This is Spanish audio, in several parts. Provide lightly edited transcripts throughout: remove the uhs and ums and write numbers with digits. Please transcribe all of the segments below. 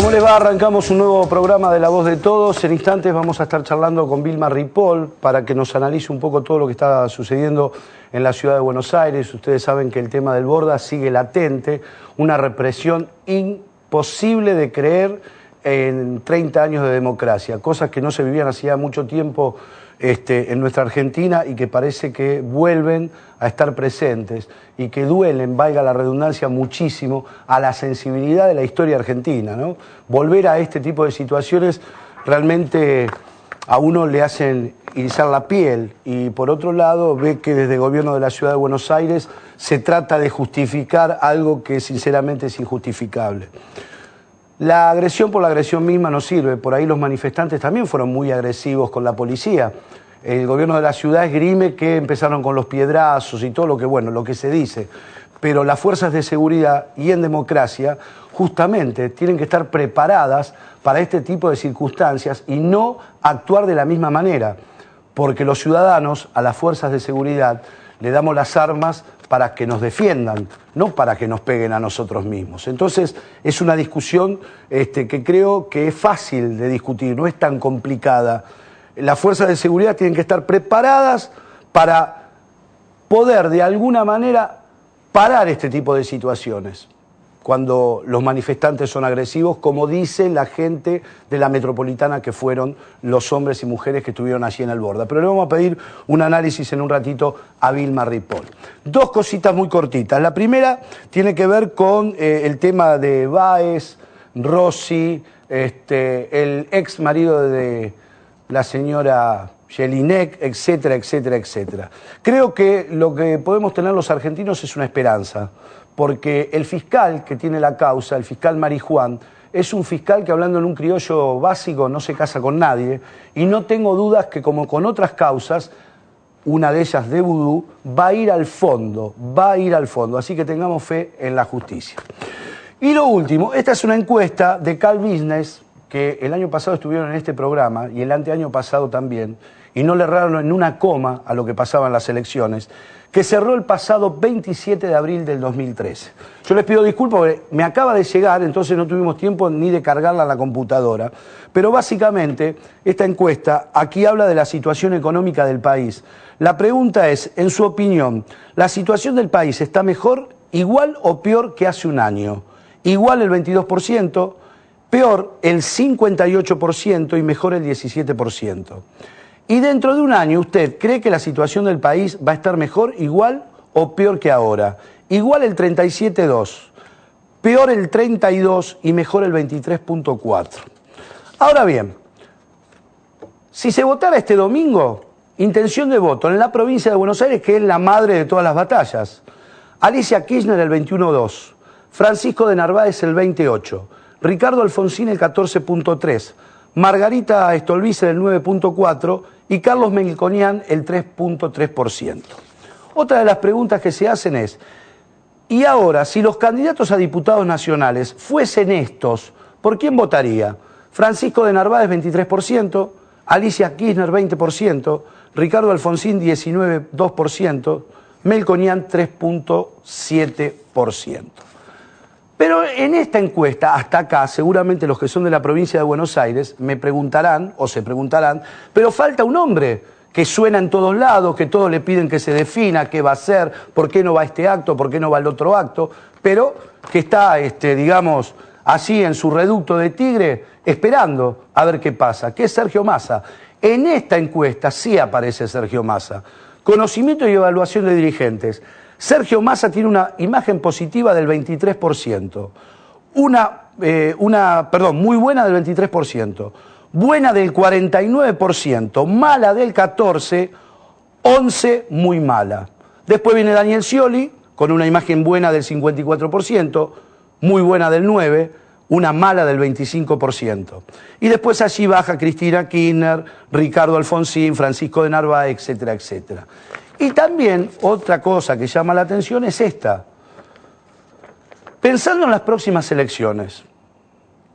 ¿Cómo les va? Arrancamos un nuevo programa de La Voz de Todos. En instantes vamos a estar charlando con Vilma Ripoll para que nos analice un poco todo lo que está sucediendo en la ciudad de Buenos Aires. Ustedes saben que el tema del Borda sigue latente, una represión imposible de creer en 30 años de democracia, cosas que no se vivían hacía mucho tiempo en nuestra Argentina y que parece que vuelven a estar presentes y que duelen, valga la redundancia, muchísimo a la sensibilidad de la historia argentina, ¿no? Volver a este tipo de situaciones realmente a uno le hacen erizar la piel y por otro lado ve que desde el gobierno de la ciudad de Buenos Aires se trata de justificar algo que sinceramente es injustificable. La agresión por la agresión misma no sirve, por ahí los manifestantes también fueron muy agresivos con la policía. El gobierno de la ciudad esgrime que empezaron con los piedrazos y todo lo que, bueno, lo que se dice. Pero las fuerzas de seguridad y en democracia justamente tienen que estar preparadas para este tipo de circunstancias y no actuar de la misma manera, porque los ciudadanos a las fuerzas de seguridad le damos las armas para que nos defiendan, no para que nos peguen a nosotros mismos. Entonces, es una discusión que creo que es fácil de discutir, no es tan complicada. Las fuerzas de seguridad tienen que estar preparadas para poder, de alguna manera, parar este tipo de situaciones cuando los manifestantes son agresivos, como dice la gente de la metropolitana que fueron los hombres y mujeres que estuvieron allí en el Borda. Pero le vamos a pedir un análisis en un ratito a Vilma Ripoll. Dos cositas muy cortitas. La primera tiene que ver con el tema de Báez, Rossi, el ex marido de la señora Jelinek, etcétera, etcétera, etcétera. Creo que lo que podemos tener los argentinos es una esperanza, porque el fiscal que tiene la causa, el fiscal Marijuán, es un fiscal que, hablando en un criollo básico, no se casa con nadie, y no tengo dudas que, como con otras causas, una de ellas de vudú, va a ir al fondo, así que tengamos fe en la justicia. Y lo último, esta es una encuesta de Cal Business, que el año pasado estuvieron en este programa, y el anteaño pasado también, y no le erraron en una coma a lo que pasaba en las elecciones, que cerró el pasado 27 de abril del 2013. Yo les pido disculpas porque me acaba de llegar, entonces no tuvimos tiempo ni de cargarla a la computadora, pero básicamente esta encuesta aquí habla de la situación económica del país. La pregunta es, en su opinión, ¿la situación del país está mejor, igual o peor que hace un año? Igual el 22%, peor el 58% y mejor el 17%. Y dentro de un año, ¿usted cree que la situación del país va a estar mejor, igual o peor que ahora? Igual el 37,2%, peor el 32% y mejor el 23,4%. Ahora bien, si se votara este domingo, intención de voto en la provincia de Buenos Aires, que es la madre de todas las batallas, Alicia Kirchner el 21,2%, Francisco de Narváez el 28%, Ricardo Alfonsín el 14,3%, Margarita Stolbizer el 9,4% y Carlos Melconian el 3,3%. Otra de las preguntas que se hacen es, ¿y ahora, si los candidatos a diputados nacionales fuesen estos, por quién votaría? Francisco de Narváez 23%, Alicia Kirchner 20%, Ricardo Alfonsín 19,2%, Melconian 3,7%. Pero en esta encuesta, hasta acá, seguramente los que son de la provincia de Buenos Aires me preguntarán, o se preguntarán, pero falta un hombre que suena en todos lados, que todos le piden que se defina, qué va a hacer, por qué no va a este acto, por qué no va al otro acto, pero que está, digamos, así en su reducto de tigre, esperando a ver qué pasa, que es Sergio Massa. En esta encuesta sí aparece Sergio Massa. Conocimiento y evaluación de dirigentes. Sergio Massa tiene una imagen positiva del 23%, muy buena del 23%, buena del 49%, mala del 14%, 11% muy mala. Después viene Daniel Scioli con una imagen buena del 54%, muy buena del 9%, una mala del 25%. Y después allí baja Cristina Kirchner, Ricardo Alfonsín, Francisco de Narváez, etcétera, etcétera. Y también otra cosa que llama la atención es esta. Pensando en las próximas elecciones,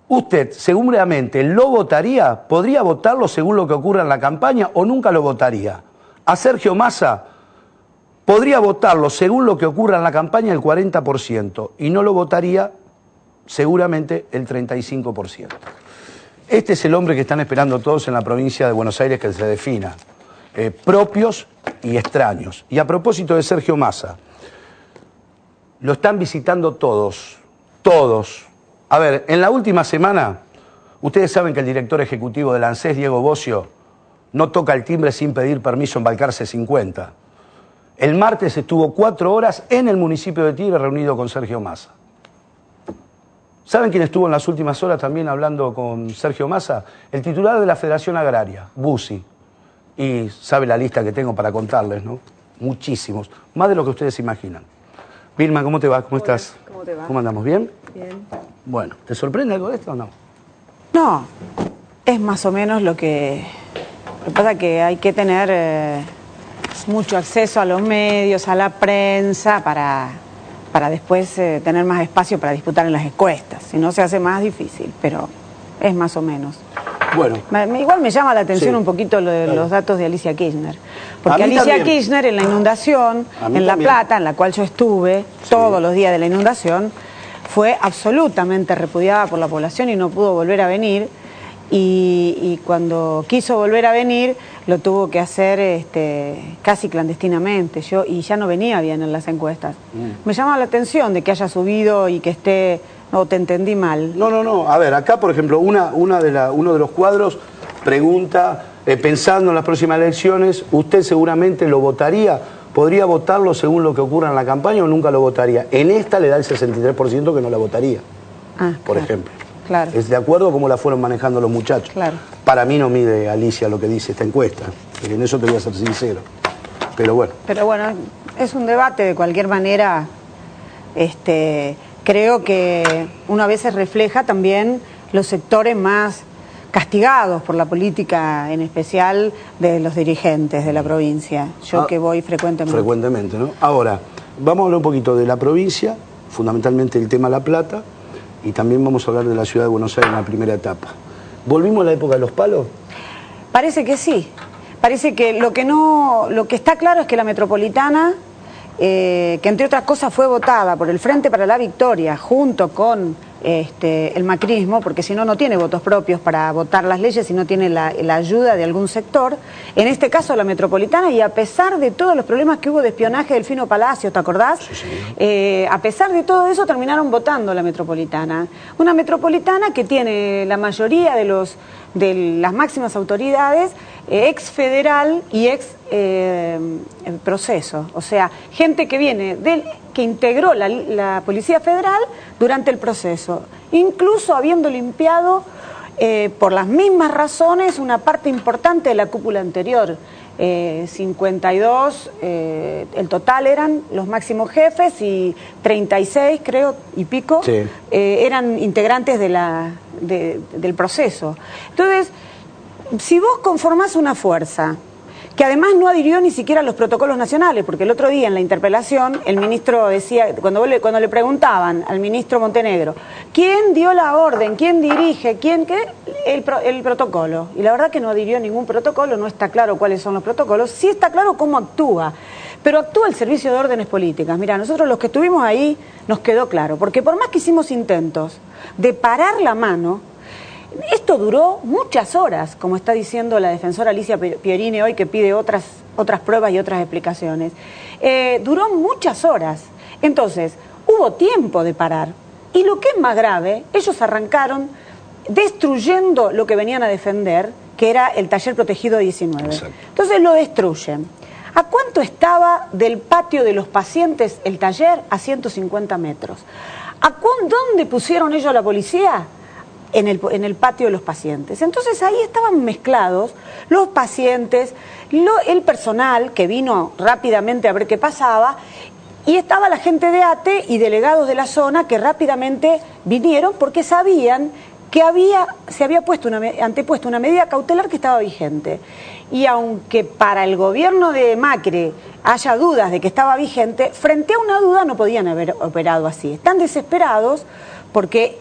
¿usted seguramente lo votaría? ¿Podría votarlo según lo que ocurra en la campaña o nunca lo votaría? A Sergio Massa podría votarlo según lo que ocurra en la campaña el 40% y no lo votaría seguramente el 35%. Este es el hombre que están esperando todos en la provincia de Buenos Aires que se defina, propios y extraños. Y a propósito de Sergio Massa, lo están visitando todos, todos. A ver, en la última semana, ustedes saben que el director ejecutivo del ANSES, Diego Bocio, no toca el timbre sin pedir permiso en Balcarce 50. El martes estuvo 4 horas en el municipio de Tigre reunido con Sergio Massa. ¿Saben quién estuvo en las últimas horas también hablando con Sergio Massa? El titular de la Federación Agraria, Bussi. Y sabe la lista que tengo para contarles, ¿no? Muchísimos, más de lo que ustedes imaginan. Vilma, ¿cómo te va? ¿Cómo estás? ¿Cómo te va? ¿Cómo andamos? ¿Bien? Bien. Bueno, ¿te sorprende algo de esto o no? No, es más o menos lo que pasa que hay que tener mucho acceso a los medios, a la prensa, para después tener más espacio para disputar en las encuestas. Si no, se hace más difícil, pero es más o menos. Bueno. Igual me llama la atención un poquito lo de los datos de Alicia Kirchner. Porque Alicia Kirchner en la inundación, en La Plata, en la cual yo estuve todos los días de la inundación, fue absolutamente repudiada por la población y no pudo volver a venir. Y cuando quiso volver a venir, lo tuvo que hacer casi clandestinamente. Y ya no venía bien en las encuestas. Me llama la atención de que haya subido y que esté... No, te entendí mal. No. A ver, acá, por ejemplo, uno de los cuadros pregunta, pensando en las próximas elecciones, ¿usted seguramente lo votaría? ¿Podría votarlo según lo que ocurra en la campaña o nunca lo votaría? En esta le da el 63% que no la votaría, por ejemplo. Claro. ¿Es de acuerdo cómo la fueron manejando los muchachos? Claro. Para mí no mide, Alicia, lo que dice esta encuesta. En eso te voy a ser sincero. Pero bueno. Pero bueno, es un debate de cualquier manera. Creo que uno a veces refleja también los sectores más castigados por la política, en especial de los dirigentes de la provincia. Yo que voy frecuentemente. Frecuentemente, ¿no? Ahora, vamos a hablar un poquito de la provincia, fundamentalmente el tema La Plata, y también vamos a hablar de la ciudad de Buenos Aires en la primera etapa. ¿Volvimos a la época de los palos? Parece que sí. Parece que lo que está claro es que la metropolitana, que entre otras cosas fue votada por el Frente para la Victoria junto con el macrismo, porque si no, no tiene votos propios para votar las leyes y no tiene la ayuda de algún sector, en este caso la metropolitana, y a pesar de todos los problemas que hubo de espionaje del Fino Palacio, ¿te acordás? Sí. A pesar de todo eso terminaron votando la metropolitana. Una metropolitana que tiene la mayoría de las máximas autoridades ex federal y ex proceso, o sea, gente que viene que integró la Policía Federal durante el proceso, incluso habiendo limpiado por las mismas razones una parte importante de la cúpula anterior. 52, el total eran los máximos jefes y 36, creo, y pico, eran integrantes del proceso. Entonces, si vos conformás una fuerza que además no adhirió ni siquiera a los protocolos nacionales, porque el otro día en la interpelación el ministro decía, cuando le preguntaban al ministro Montenegro, ¿quién dio la orden? ¿Quién dirige? ¿Quién qué? El protocolo. Y la verdad que no adhirió a ningún protocolo, no está claro cuáles son los protocolos, sí está claro cómo actúa. Pero actúa el Servicio de Órdenes Políticas. Mira, nosotros los que estuvimos ahí nos quedó claro, porque por más que hicimos intentos de parar la mano, esto duró muchas horas, como está diciendo la defensora Alicia Pierini hoy, que pide otras pruebas y otras explicaciones. Duró muchas horas. Entonces, hubo tiempo de parar. Y lo que es más grave, ellos arrancaron destruyendo lo que venían a defender, que era el taller protegido 19. Exacto. Entonces lo destruyen. ¿A cuánto estaba del patio de los pacientes el taller? A 150 metros. ¿Dónde pusieron ellos a la policía? En el patio de los pacientes. Entonces ahí estaban mezclados los pacientes, el personal que vino rápidamente a ver qué pasaba, y estaba la gente de ATE y delegados de la zona que rápidamente vinieron porque sabían que se había antepuesto una medida cautelar que estaba vigente. Y aunque para el gobierno de Macri haya dudas de que estaba vigente, frente a una duda no podían haber operado así. Están desesperados porque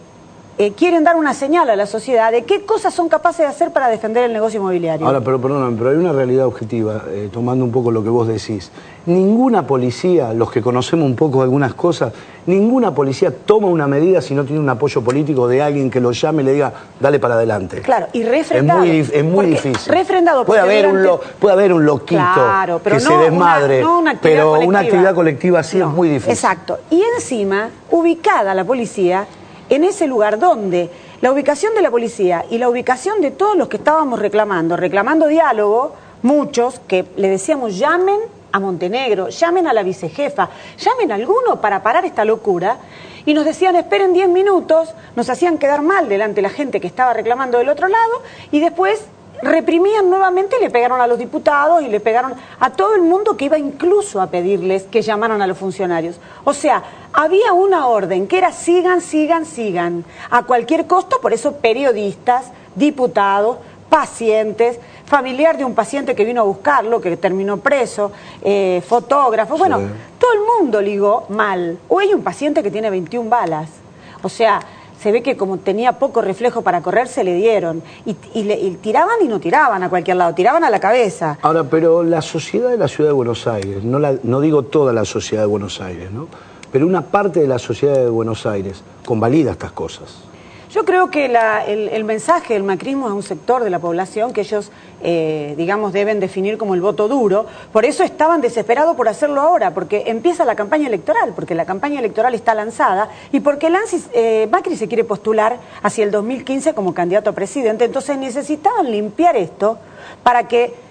quieren dar una señal a la sociedad de qué cosas son capaces de hacer para defender el negocio inmobiliario. Ahora, pero perdóname, pero hay una realidad objetiva, tomando un poco lo que vos decís. Ninguna policía, los que conocemos un poco algunas cosas, ninguna policía toma una medida si no tiene un apoyo político de alguien que lo llame y le diga, dale para adelante. Claro, y refrendado. Es muy difícil. Refrendado. Puede haber un loquito, claro, pero que no se desmadre, pero una actividad colectiva así es muy difícil. Exacto. Y encima, ubicada la policía en ese lugar donde la ubicación de la policía y la ubicación de todos los que estábamos reclamando diálogo, muchos que le decíamos llamen a Montenegro, llamen a la vicejefa, llamen a alguno para parar esta locura, y nos decían esperen 10 minutos, nos hacían quedar mal delante de la gente que estaba reclamando del otro lado, y después reprimían nuevamente y le pegaron a los diputados y le pegaron a todo el mundo que iba incluso a pedirles que llamaran a los funcionarios. O sea, había una orden que era sigan, sigan, sigan, a cualquier costo, por eso periodistas, diputados, pacientes, familiar de un paciente que vino a buscarlo, que terminó preso, fotógrafos, bueno, sí. Todo el mundo ligó mal. Hoy hay un paciente que tiene 21 balas, o sea, se ve que como tenía poco reflejo para correr, se le dieron. Y tiraban y no tiraban a cualquier lado, tiraban a la cabeza. Ahora, pero la sociedad de la Ciudad de Buenos Aires, no digo toda la sociedad de Buenos Aires, ¿no? Pero una parte de la sociedad de Buenos Aires convalida estas cosas. Yo creo que el mensaje del macrismo es un sector de la población que ellos, digamos, deben definir como el voto duro. Por eso estaban desesperados por hacerlo ahora, porque empieza la campaña electoral, porque la campaña electoral está lanzada y porque Macri se quiere postular hacia el 2015 como candidato a presidente. Entonces necesitaban limpiar esto para que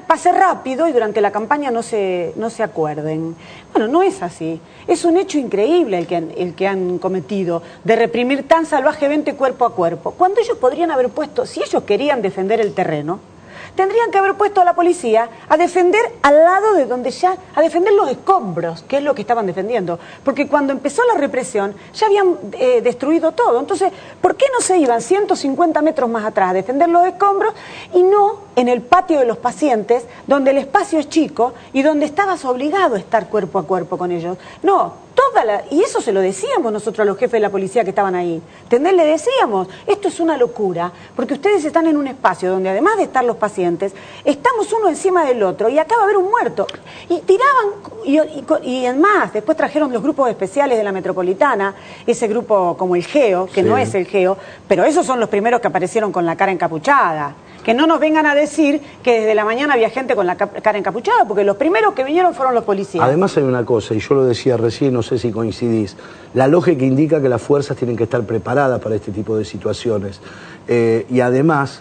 pase rápido y durante la campaña no se acuerden. Bueno, no es así. Es un hecho increíble el que han cometido, de reprimir tan salvajemente cuerpo a cuerpo. Cuando ellos podrían haber puesto, si ellos querían defender el terreno, tendrían que haber puesto a la policía a defender al lado de donde a defender los escombros, que es lo que estaban defendiendo. Porque cuando empezó la represión, ya habían destruido todo. Entonces, ¿por qué no se iban 150 metros más atrás a defender los escombros y no en el patio de los pacientes, donde el espacio es chico y donde estabas obligado a estar cuerpo a cuerpo con ellos? No. Y eso se lo decíamos nosotros a los jefes de la policía que estaban ahí. ¿Entendés? Le decíamos, esto es una locura, porque ustedes están en un espacio donde además de estar los pacientes, estamos uno encima del otro y acá va a haber un muerto. Y tiraban, y en más, después trajeron los grupos especiales de la Metropolitana, ese grupo como el GEO, que sí. No es el GEO, pero esos son los primeros que aparecieron con la cara encapuchada. Que no nos vengan a decir que desde la mañana había gente con la cara encapuchada, porque los primeros que vinieron fueron los policías. Además hay una cosa, y yo lo decía recién, no sé si coincidís, la lógica indica que las fuerzas tienen que estar preparadas para este tipo de situaciones. Y además,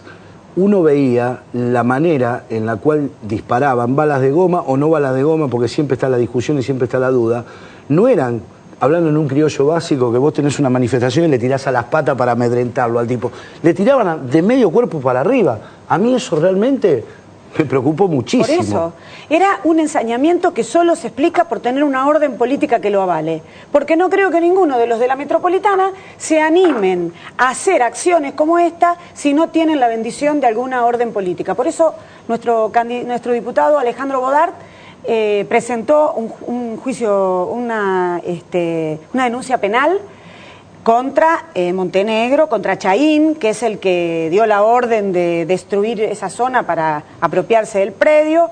uno veía la manera en la cual disparaban balas de goma o no balas de goma, porque siempre está la discusión y siempre está la duda, no eran... Hablando en un criollo básico, que vos tenés una manifestación y le tirás a las patas para amedrentarlo al tipo. Le tiraban de medio cuerpo para arriba. A mí eso realmente me preocupó muchísimo. Por eso, era un ensañamiento que solo se explica por tener una orden política que lo avale. Porque no creo que ninguno de los de la Metropolitana se animen a hacer acciones como esta si no tienen la bendición de alguna orden política. Por eso nuestro diputado Alejandro Bodart presentó un juicio, una denuncia penal contra Montenegro, contra Chahín, que es el que dio la orden de destruir esa zona para apropiarse del predio,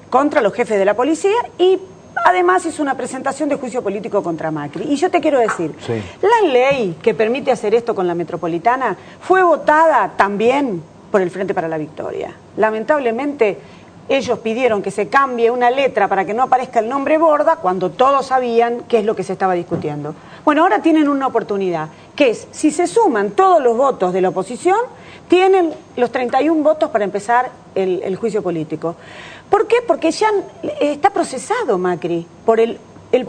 contra los jefes de la policía y además hizo una presentación de juicio político contra Macri. Y yo te quiero decir, sí. La ley que permite hacer esto con la Metropolitana fue votada también por el Frente para la Victoria. Lamentablemente, ellos pidieron que se cambie una letra para que no aparezca el nombre Borda cuando todos sabían qué es lo que se estaba discutiendo. Bueno, ahora tienen una oportunidad, que es, si se suman todos los votos de la oposición, tienen los 31 votos para empezar el juicio político. ¿Por qué? Porque ya está procesado Macri por el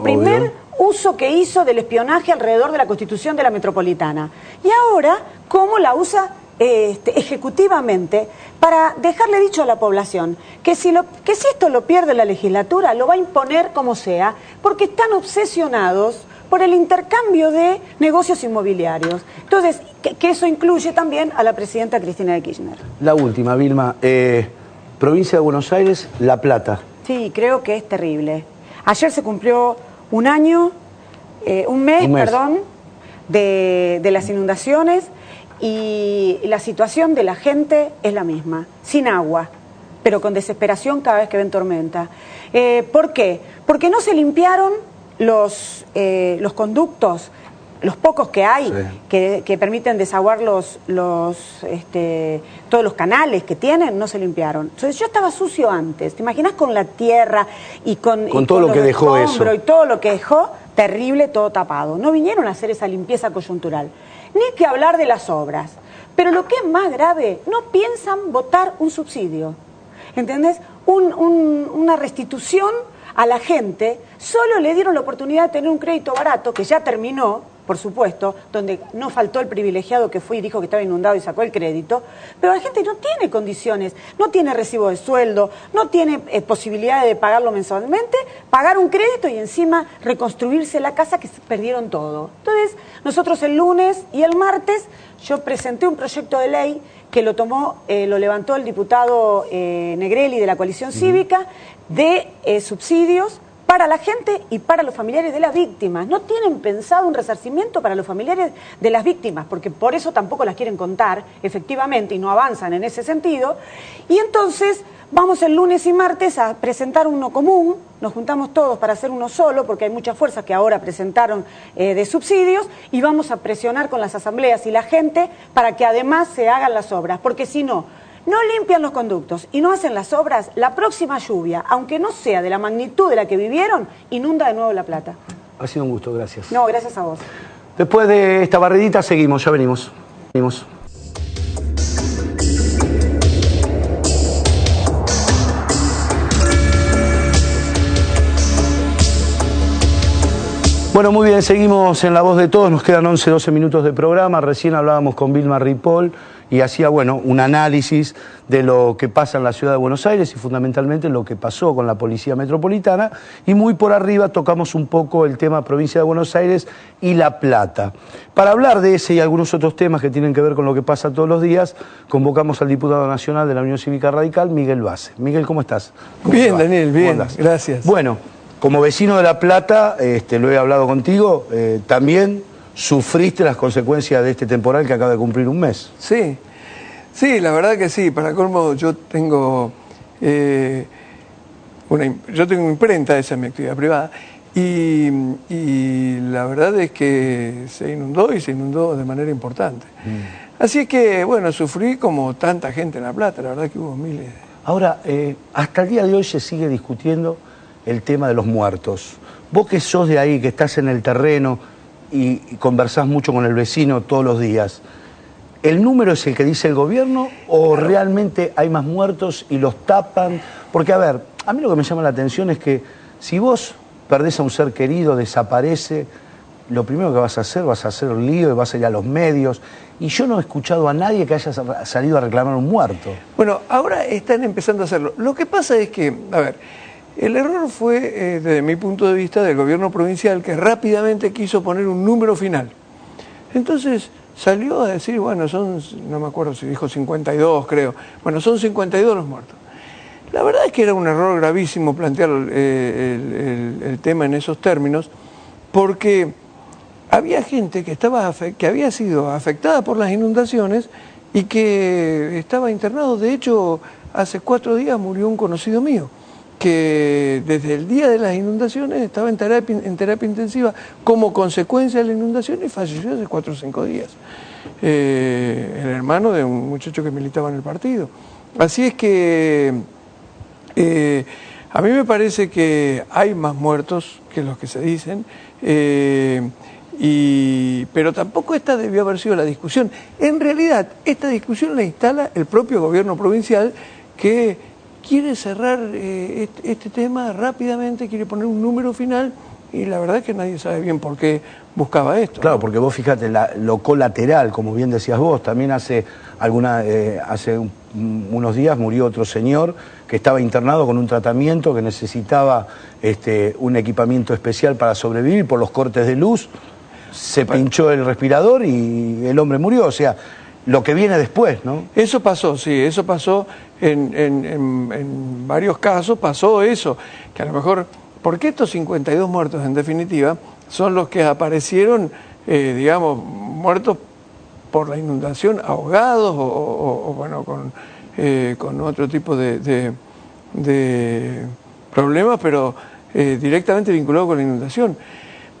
primer uso que hizo del espionaje alrededor de la Constitución de la Metropolitana. Y ahora, ¿cómo la usa ejecutivamente para dejarle dicho a la población que si esto lo pierde la legislatura, lo va a imponer como sea, porque están obsesionados por el intercambio de negocios inmobiliarios? Entonces, que eso incluye también a la presidenta Cristina de Kirchner. La última, Vilma. Provincia de Buenos Aires, La Plata. Sí, creo que es terrible. Ayer se cumplió un mes, de las inundaciones y la situación de la gente es la misma, sin agua, pero con desesperación cada vez que ven tormenta. ¿Por qué? Porque no se limpiaron los conductos, los pocos que hay, sí, que permiten desaguar todos los canales que tienen, no se limpiaron. Entonces yo estaba sucio antes, ¿te imaginas con la tierra y con todo lo que dejó eso? Y todo lo que dejó, terrible, todo tapado. No vinieron a hacer esa limpieza coyuntural. Ni que hablar de las obras. Pero lo que es más grave, no piensan votar un subsidio. ¿Entendés? Una restitución a la gente. Solo le dieron la oportunidad de tener un crédito barato, que ya terminó, por supuesto, donde no faltó el privilegiado que fue y dijo que estaba inundado y sacó el crédito, pero la gente no tiene condiciones, no tiene recibo de sueldo, no tiene posibilidad de pagarlo mensualmente, pagar un crédito y encima reconstruirse la casa, que perdieron todo. Entonces, nosotros el lunes y el martes yo presenté un proyecto de ley que lo levantó el diputado Negrelli de la Coalición Cívica, de subsidios para la gente y para los familiares de las víctimas. No tienen pensado un resarcimiento para los familiares de las víctimas, porque por eso tampoco las quieren contar, efectivamente, y no avanzan en ese sentido. Y entonces vamos el lunes y martes a presentar uno común, nos juntamos todos para hacer uno solo, porque hay muchas fuerzas que ahora presentaron de subsidios, y vamos a presionar con las asambleas y la gente para que además se hagan las obras, porque si no limpian los conductos y no hacen las obras, la próxima lluvia, aunque no sea de la magnitud de la que vivieron, inunda de nuevo La Plata. Ha sido un gusto, gracias. No, gracias a vos. Después de esta barridita seguimos, ya venimos. Bueno, muy bien, seguimos en La Voz de Todos, nos quedan 11, 12 minutos de programa. Recién hablábamos con Vilma Ripoll y hacía, un análisis de lo que pasa en la ciudad de Buenos Aires y fundamentalmente lo que pasó con la Policía Metropolitana, y muy por arriba tocamos un poco el tema Provincia de Buenos Aires y La Plata. Para hablar de ese y algunos otros temas que tienen que ver con lo que pasa todos los días, convocamos al diputado nacional de la Unión Cívica Radical, Miguel Bassi. Miguel, ¿cómo estás? Bien, Daniel, bien, gracias. Bueno, como vecino de La Plata, lo he hablado contigo, también sufriste las consecuencias de este temporal que acaba de cumplir un mes. Sí, la verdad que sí. Para colmo, yo tengo una imprenta, esa es mi actividad privada, y la verdad es que se inundó de manera importante. Así es que, sufrí como tanta gente en La Plata, la verdad que hubo miles. Ahora, hasta el día de hoy se sigue discutiendo el tema de los muertos. Vos que sos de ahí, que estás en el terreno y conversás mucho con el vecino todos los días, ¿el número es el que dice el gobierno o realmente hay más muertos y los tapan? Porque, a ver, a mí lo que me llama la atención es que si vos perdés a un ser querido, desaparece, lo primero que vas a hacer lío y vas a ir a los medios. Y yo no he escuchado a nadie que haya salido a reclamar un muerto. Bueno, ahora están empezando a hacerlo. Lo que pasa es que, a ver, el error fue, desde mi punto de vista, del gobierno provincial, que rápidamente quiso poner un número final. Entonces salió a decir, no me acuerdo si dijo 52, creo. Son 52 los muertos. La verdad es que era un error gravísimo plantear el tema en esos términos, porque había gente que había sido afectada por las inundaciones y que estaba internado. De hecho, hace 4 días murió un conocido mío, que desde el día de las inundaciones estaba en terapia intensiva como consecuencia de la inundación y falleció hace 4 o 5 días. El hermano de un muchacho que militaba en el partido. Así es que a mí me parece que hay más muertos que los que se dicen, pero tampoco esta debió haber sido la discusión. En realidad, esta discusión la instala el propio gobierno provincial, que quiere cerrar este tema rápidamente, quiere poner un número final, y la verdad es que nadie sabe bien por qué buscaba esto. Claro, porque vos fíjate, lo colateral, como bien decías vos, también hace unos días murió otro señor que estaba internado con un tratamiento, que necesitaba un equipamiento especial para sobrevivir por los cortes de luz, se pinchó el respirador y el hombre murió. O sea, lo que viene después, ¿no? Eso pasó, sí, eso pasó en varios casos, pasó eso, que a lo mejor, porque estos 52 muertos en definitiva son los que aparecieron digamos, muertos por la inundación, ahogados o bueno, con otro tipo de problemas, pero directamente vinculados con la inundación.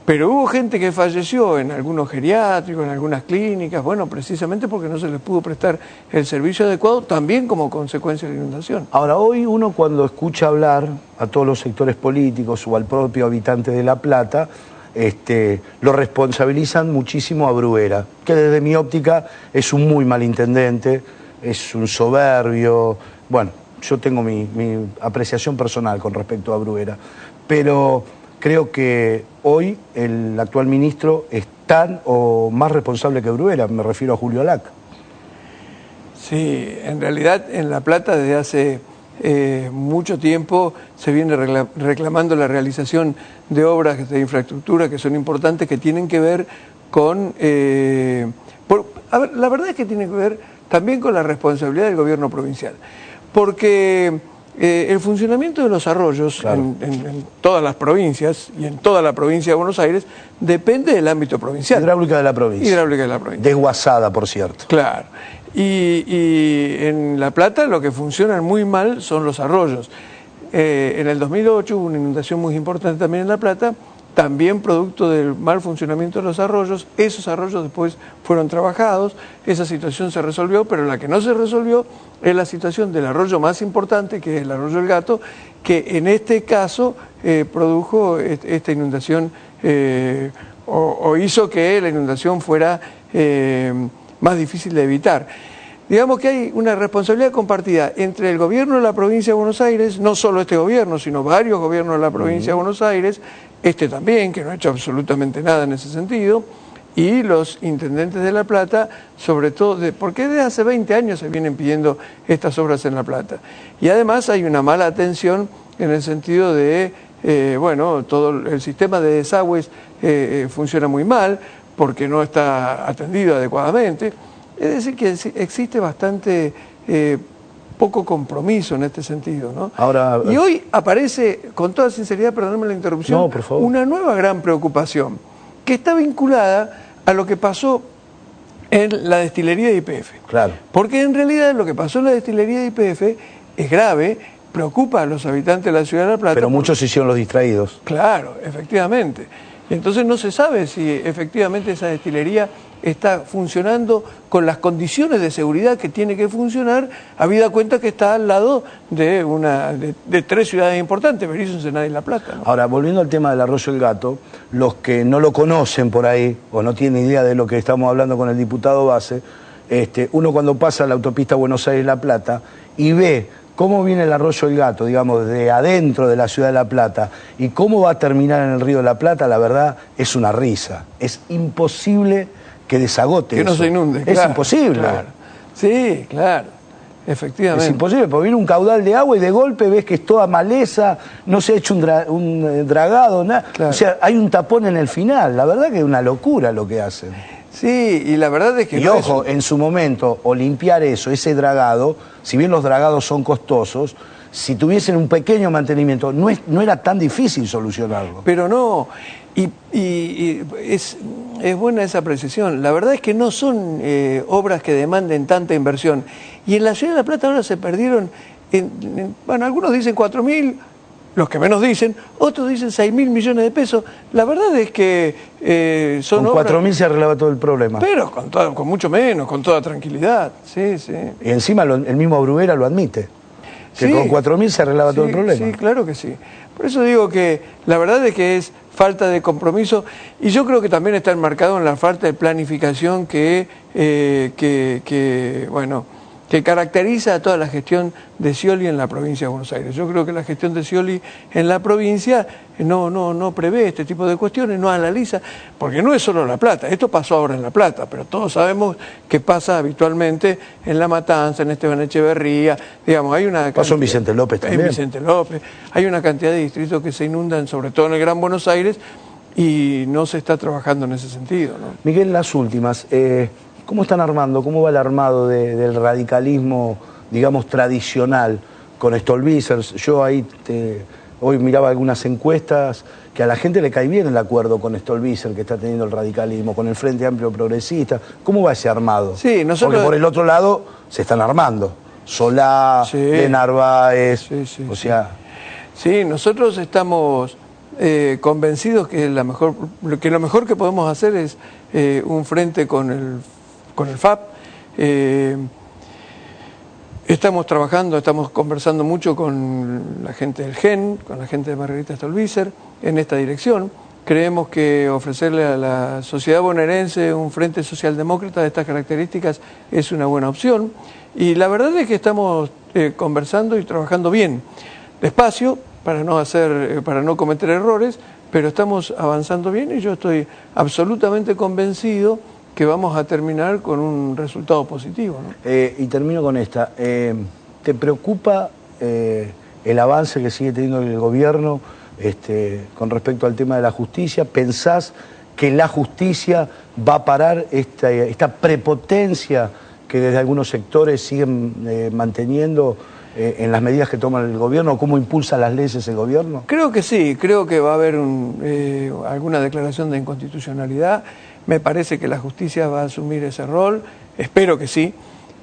Pero hubo gente que falleció en algunos geriátricos, en algunas clínicas, bueno, precisamente porque no se les pudo prestar el servicio adecuado, también como consecuencia de la inundación. Ahora, hoy uno cuando escucha hablar a todos los sectores políticos o al propio habitante de La Plata, lo responsabilizan muchísimo a Bruera, que desde mi óptica es un muy mal intendente, es un soberbio. Bueno, yo tengo mi apreciación personal con respecto a Bruera, pero creo que hoy el actual ministro es tan o más responsable que Bruera, me refiero a Julio Alac. Sí, en realidad en La Plata desde hace mucho tiempo se viene reclamando la realización de obras de infraestructura que son importantes, que tienen que ver con... a ver, la verdad es que tiene que ver también con la responsabilidad del gobierno provincial, porque el funcionamiento de los arroyos, claro, en todas las provincias y en toda la provincia de Buenos Aires depende del ámbito provincial. Hidráulica de la provincia. Hidráulica de la provincia. Desguazada, por cierto. Claro. Y en La Plata lo que funcionan muy mal son los arroyos. En el 2008 hubo una inundación muy importante también en La Plata, también producto del mal funcionamiento de los arroyos. Esos arroyos después fueron trabajados, esa situación se resolvió, pero la que no se resolvió es la situación del arroyo más importante, que es el arroyo El Gato, que en este caso produjo esta inundación o hizo que la inundación fuera más difícil de evitar. Digamos que hay una responsabilidad compartida entre el gobierno de la provincia de Buenos Aires, no solo este gobierno, sino varios gobiernos de la provincia de Buenos Aires, este también, que no ha hecho absolutamente nada en ese sentido, y los intendentes de La Plata, sobre todo, porque desde hace 20 años se vienen pidiendo estas obras en La Plata. Y además hay una mala atención en el sentido de, bueno, todo el sistema de desagües funciona muy mal, porque no está atendido adecuadamente. Es decir, que existe bastante poco compromiso en este sentido, ¿no? Ahora, y hoy aparece, con toda sinceridad, perdóname la interrupción, no, por favor, una nueva gran preocupación que está vinculada a lo que pasó en la destilería de YPF. Claro. Porque en realidad lo que pasó en la destilería de YPF es grave, preocupa a los habitantes de la ciudad de La Plata. Pero muchos se hicieron los distraídos. Claro, efectivamente. Entonces no se sabe si efectivamente esa destilería está funcionando con las condiciones de seguridad que tiene que funcionar, habida cuenta que está al lado de tres ciudades importantes, Berisso, Ensenada y La Plata, ¿no? Ahora, volviendo al tema del arroyo El Gato, los que no lo conocen por ahí, o no tienen idea de lo que estamos hablando con el diputado Base, uno cuando pasa la autopista Buenos Aires-La Plata y ve cómo viene el arroyo El Gato, digamos, de adentro de la ciudad de La Plata, y cómo va a terminar en el río de La Plata, la verdad, es una risa. Es imposible que desagote que eso. no se inunde. Es claro, imposible. Claro. Sí, claro, efectivamente. Es imposible, porque viene un caudal de agua y de golpe ves que es toda maleza, no se ha hecho un dragado, nada. Claro. O sea, hay un tapón en el final. La verdad que es una locura lo que hacen. Sí, y la verdad es que... Y ojo, en su momento, o limpiar eso, ese dragado, si bien los dragados son costosos, si tuviesen un pequeño mantenimiento, no era tan difícil solucionarlo. Pero no, y es buena esa precisión. La verdad es que no son obras que demanden tanta inversión. Y en la ciudad de La Plata ahora se perdieron, bueno, algunos dicen 4.000, los que menos dicen, otros dicen 6.000 millones de pesos. La verdad es que son con obras... 4.000 se arreglaba todo el problema. Pero con mucho menos, con toda tranquilidad, sí, sí. Y encima el mismo Bruera lo admite. Que sí, con 4.000 se arreglaba todo el problema. Sí, claro que sí. Por eso digo que la verdad es que es falta de compromiso y yo creo que también está enmarcado en la falta de planificación que caracteriza a toda la gestión de Scioli en la provincia de Buenos Aires. Yo creo que la gestión de Scioli en la provincia no prevé este tipo de cuestiones, no analiza, porque no es solo La Plata, esto pasó ahora en La Plata, pero todos sabemos que pasa habitualmente en La Matanza, en Esteban Echeverría, digamos, hay una... Pasó en Vicente López también. En Vicente López, hay una cantidad de distritos que se inundan, sobre todo en el Gran Buenos Aires, y no se está trabajando en ese sentido, ¿no? Miguel, las últimas... ¿Cómo están armando? ¿Cómo va el armado del radicalismo, digamos, tradicional con Stolbizer? Yo ahí hoy miraba algunas encuestas, que a la gente le cae bien el acuerdo con Stolbizer que está teniendo el radicalismo, con el Frente Amplio Progresista. ¿Cómo va ese armado? Sí, nosotros... Porque por el otro lado se están armando. Solá, sí, de Narváez, sí, o sea... Sí, nosotros estamos convencidos que lo mejor que podemos hacer es un frente con el FAP. Estamos trabajando, estamos conversando mucho con la gente del GEN, con la gente de Margarita Stolbizer, en esta dirección. Creemos que ofrecerle a la sociedad bonaerense un frente socialdemócrata de estas características es una buena opción. Y la verdad es que estamos conversando y trabajando bien, despacio, para no cometer errores, pero estamos avanzando bien y yo estoy absolutamente convencido que vamos a terminar con un resultado positivo, ¿no? Y termino con esta. ¿Te preocupa el avance que sigue teniendo el gobierno con respecto al tema de la justicia? ¿Pensás que la justicia va a parar esta prepotencia que desde algunos sectores siguen manteniendo en las medidas que toma el gobierno? ¿Cómo impulsa las leyes el gobierno? Creo que sí, creo que va a haber alguna declaración de inconstitucionalidad. Me parece que la justicia va a asumir ese rol, espero que sí,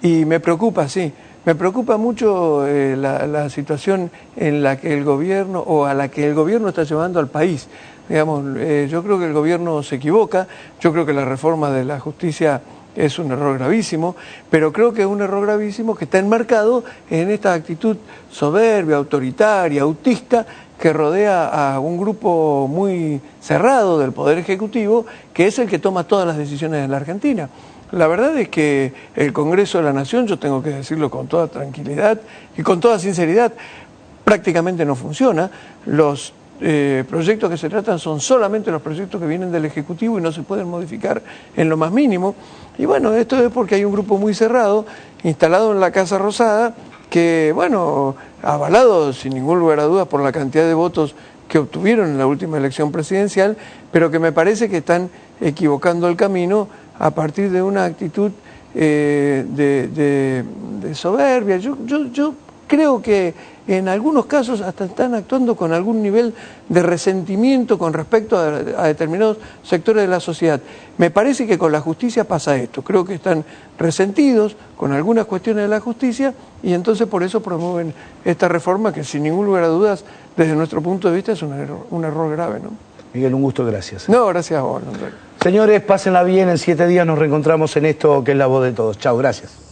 y me preocupa, sí. Me preocupa mucho la situación en la que el gobierno, o a la que el gobierno está llevando al país. Digamos, yo creo que el gobierno se equivoca, yo creo que la reforma de la justicia es un error gravísimo, pero creo que es un error gravísimo que está enmarcado en esta actitud soberbia, autoritaria, autista, que rodea a un grupo muy cerrado del Poder Ejecutivo, que es el que toma todas las decisiones en la Argentina. La verdad es que el Congreso de la Nación, yo tengo que decirlo con toda tranquilidad y con toda sinceridad, prácticamente no funciona. Los proyectos que se tratan son solamente los proyectos que vienen del Ejecutivo y no se pueden modificar en lo más mínimo. Y bueno, esto es porque hay un grupo muy cerrado, instalado en la Casa Rosada, que, bueno, avalado sin ningún lugar a dudas por la cantidad de votos que obtuvieron en la última elección presidencial, pero que me parece que están equivocando el camino a partir de una actitud de soberbia. Yo creo que en algunos casos hasta están actuando con algún nivel de resentimiento con respecto a determinados sectores de la sociedad. Me parece que con la justicia pasa esto. Creo que están resentidos con algunas cuestiones de la justicia y entonces por eso promueven esta reforma que sin ningún lugar a dudas, desde nuestro punto de vista, es un error grave, ¿no? Miguel, un gusto, gracias. No, gracias a vos, Andrés. Señores, pásenla bien, en 7 días nos reencontramos en esto que es La Voz de Todos. Chao, gracias.